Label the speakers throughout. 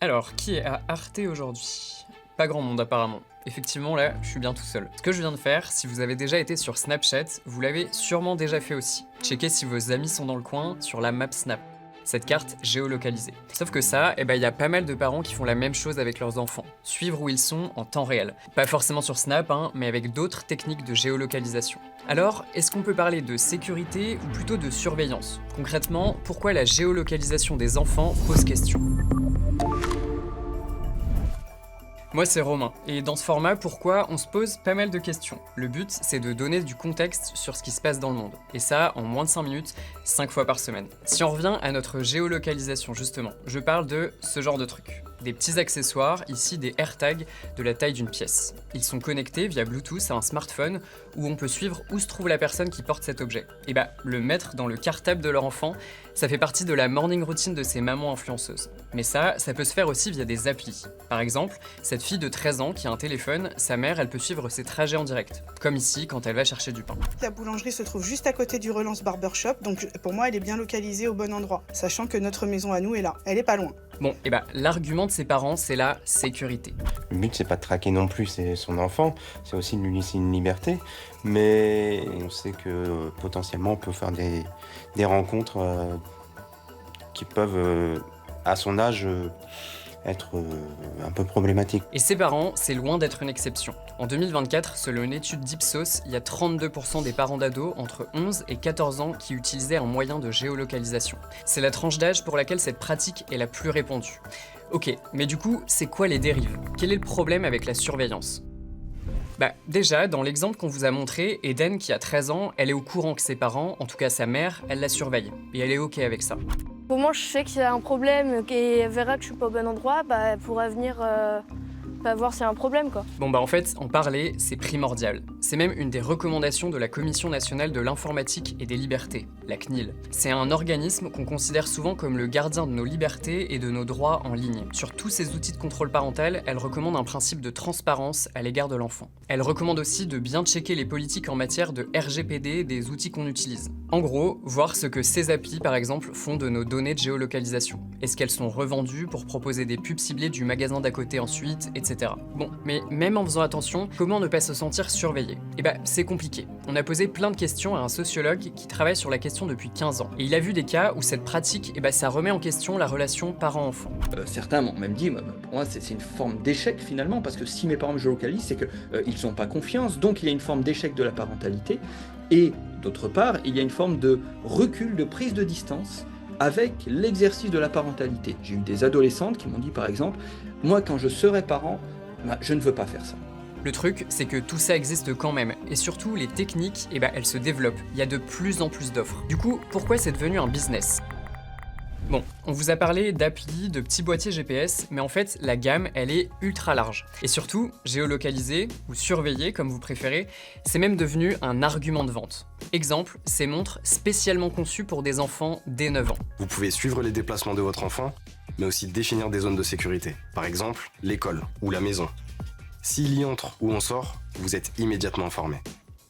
Speaker 1: Alors, qui est à Arte aujourd'hui? Pas grand monde apparemment. Effectivement, là, je suis bien tout seul. Ce que je viens de faire, si vous avez déjà été sur Snapchat, vous l'avez sûrement déjà fait aussi. Checkez si vos amis sont dans le coin sur la map Snap, cette carte géolocalisée. Sauf que ça, y a pas mal de parents qui font la même chose avec leurs enfants. Suivre où ils sont en temps réel. Pas forcément sur Snap, mais avec d'autres techniques de géolocalisation. Alors, est-ce qu'on peut parler de sécurité ou plutôt de surveillance? Concrètement, pourquoi la géolocalisation des enfants pose question? Moi c'est Romain, et dans ce format, pourquoi on se pose pas mal de questions. Le but, c'est de donner du contexte sur ce qui se passe dans le monde, et ça en moins de 5 minutes, 5 fois par semaine. Si on revient à notre géolocalisation justement, je parle de ce genre de trucs. Des petits accessoires, ici des AirTags de la taille d'une pièce. Ils sont connectés via Bluetooth à un smartphone où on peut suivre où se trouve la personne qui porte cet objet. Et le mettre dans le cartable de leur enfant, ça fait partie de la morning routine de ces mamans influenceuses. Mais ça peut se faire aussi via des applis. Par exemple, cette fille de 13 ans qui a un téléphone, sa mère, elle peut suivre ses trajets en direct. Comme ici, quand elle va chercher du pain.
Speaker 2: La boulangerie se trouve juste à côté du Relance Barbershop, donc pour moi, elle est bien localisée au bon endroit, sachant que notre maison à nous est là. Elle est pas loin.
Speaker 1: Bon, l'argument de ses parents, c'est la sécurité.
Speaker 3: Le but, c'est pas de traquer non plus son enfant, c'est aussi de lui laisser une liberté, mais on sait que potentiellement on peut faire des rencontres qui peuvent, à son âge, être un peu problématiques.
Speaker 1: Et ses parents, c'est loin d'être une exception. En 2024, selon une étude d'Ipsos, il y a 32% des parents d'ados entre 11 et 14 ans qui utilisaient un moyen de géolocalisation. C'est la tranche d'âge pour laquelle cette pratique est la plus répandue. Ok, mais du coup, c'est quoi les dérives? Quel est le problème avec la surveillance? Déjà, dans l'exemple qu'on vous a montré, Eden, qui a 13 ans, elle est au courant que ses parents, en tout cas sa mère, elle la surveille. Et elle est ok avec ça.
Speaker 4: Au moins, je sais qu'il y a un problème et elle verra que je suis pas au bon endroit, elle pourra venir voir s'il y a un problème, quoi.
Speaker 1: En fait, en parler, c'est primordial. C'est même une des recommandations de la Commission nationale de l'informatique et des libertés, la CNIL. C'est un organisme qu'on considère souvent comme le gardien de nos libertés et de nos droits en ligne. Sur tous ces outils de contrôle parental, elle recommande un principe de transparence à l'égard de l'enfant. Elle recommande aussi de bien checker les politiques en matière de RGPD des outils qu'on utilise. En gros, voir ce que ces applis, par exemple, font de nos données de géolocalisation. Est-ce qu'elles sont revendues pour proposer des pubs ciblées du magasin d'à côté ensuite, etc. Bon, mais même en faisant attention, comment ne pas se sentir surveillé? C'est compliqué. On a posé plein de questions à un sociologue qui travaille sur la question depuis 15 ans. Et il a vu des cas où cette pratique, ça remet en question la relation parent-enfant.
Speaker 5: Certains m'ont même dit, pour moi c'est une forme d'échec finalement, parce que si mes parents me géolocalisent, c'est qu'ils n'ont pas confiance, donc il y a une forme d'échec de la parentalité. Et d'autre part, il y a une forme de recul, de prise de distance avec l'exercice de la parentalité. J'ai eu des adolescentes qui m'ont dit par exemple, moi quand je serai parent, je ne veux pas faire ça.
Speaker 1: Le truc, c'est que tout ça existe quand même, et surtout les techniques, elles se développent. Il y a de plus en plus d'offres. Du coup, pourquoi c'est devenu un business? Bon, on vous a parlé d'applis, de petits boîtiers GPS, mais en fait, la gamme, elle est ultra large. Et surtout, géolocalisé, ou surveillé, comme vous préférez, c'est même devenu un argument de vente. Exemple, ces montres spécialement conçues pour des enfants dès 9 ans.
Speaker 6: Vous pouvez suivre les déplacements de votre enfant, mais aussi définir des zones de sécurité. Par exemple, l'école ou la maison. S'il y entre ou on sort, vous êtes immédiatement informé.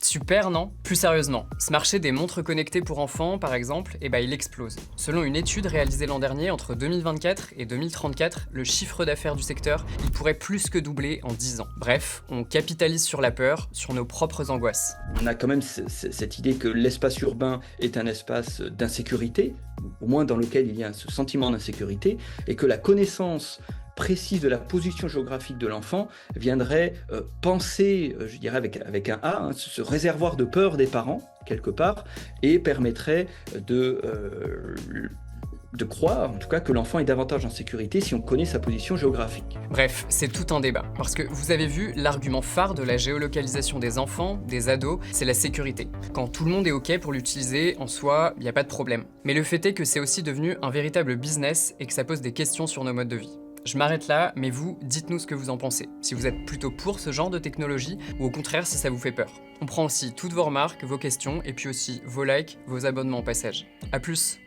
Speaker 1: Super, non? Plus sérieusement, ce marché des montres connectées pour enfants, par exemple, il explose. Selon une étude réalisée l'an dernier, entre 2024 et 2034, le chiffre d'affaires du secteur, il pourrait plus que doubler en 10 ans. Bref, on capitalise sur la peur, sur nos propres angoisses.
Speaker 5: On a quand même cette idée que l'espace urbain est un espace d'insécurité, au moins dans lequel il y a ce sentiment d'insécurité, et que la connaissance précise de la position géographique de l'enfant viendrait penser, je dirais avec un A, ce réservoir de peur des parents, quelque part, et permettrait de croire, en tout cas, que l'enfant est davantage en sécurité si on connaît sa position géographique.
Speaker 1: Bref, c'est tout un débat, parce que vous avez vu, l'argument phare de la géolocalisation des enfants, des ados, c'est la sécurité. Quand tout le monde est ok pour l'utiliser, en soi, il n'y a pas de problème. Mais le fait est que c'est aussi devenu un véritable business et que ça pose des questions sur nos modes de vie. Je m'arrête là, mais vous, dites-nous ce que vous en pensez. Si vous êtes plutôt pour ce genre de technologie, ou au contraire si ça vous fait peur. On prend aussi toutes vos remarques, vos questions, et puis aussi vos likes, vos abonnements au passage. A plus!